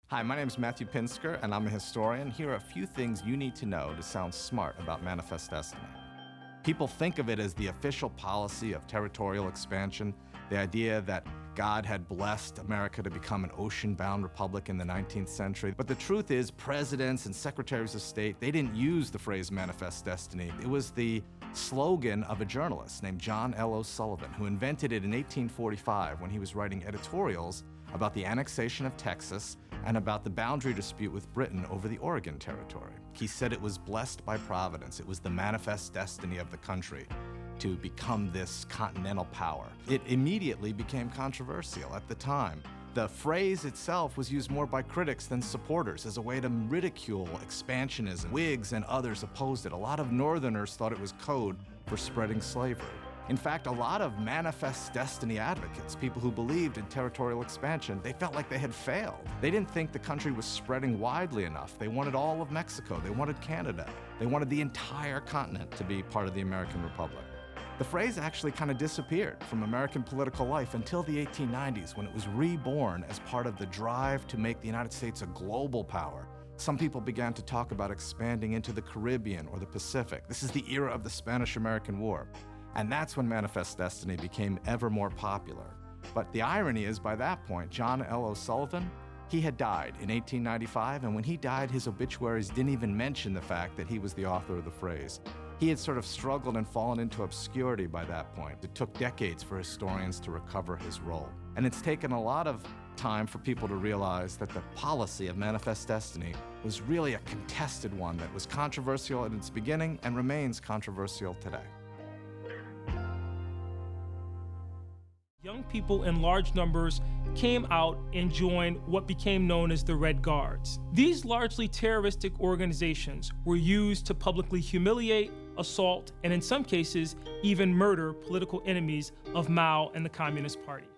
Hi, my name is Matthew Pinsker, and I'm a historian. Here are a few things you need to know to sound smart about Manifest Destiny. People think of it as the official policy of territorial expansion, the idea that God had blessed America to become an ocean-bound republic in the 19th century. But the truth is, presidents and secretaries of state, they didn't use the phrase Manifest Destiny. It was the slogan of a journalist named John L OSullivan, who invented it in 1845 when he was writing editorials about the annexation of Texas and about the boundary dispute with Britain over the Oregon Territory. He said it was blessed by Providence. It was the manifest destiny of the country to become this continental power. It immediately became controversial at the time. The phrase itself was used more by critics than supporters as a way to ridicule expansionism. Whigs and others opposed it. A lot of Northerners thought it was code for spreading slavery. In fact, a lot of manifest destiny advocates, people who believed in territorial expansion, they felt like they had failed. They didn't think the country was spreading widely enough. They wanted all of Mexico. They wanted Canada. They wanted the entire continent to be part of the American Republic. The phrase actually kind of disappeared from American political life until the 1890s, when it was reborn as part of the drive to make the United States a global power. Some people began to talk about expanding into the Caribbean or the Pacific. This is the era of the Spanish-American War. And that's when Manifest Destiny became ever more popular. But the irony is, by that point, John L OSullivan, he had died in 1895, and when he died, his obituaries didn't even mention the fact that he was the author of the phrase. He had sort of struggled and fallen into obscurity by that point. It took decades for historians to recover his role. And it's taken a lot of time for people to realize that the policy of Manifest Destiny was really a contested one that was controversial at its beginning and remains controversial today. Young people in large numbers came out and joined what became known as the Red Guards. These largely terroristic organizations were used to publicly humiliate, assault, and in some cases, even murder political enemies of Mao and the Communist Party.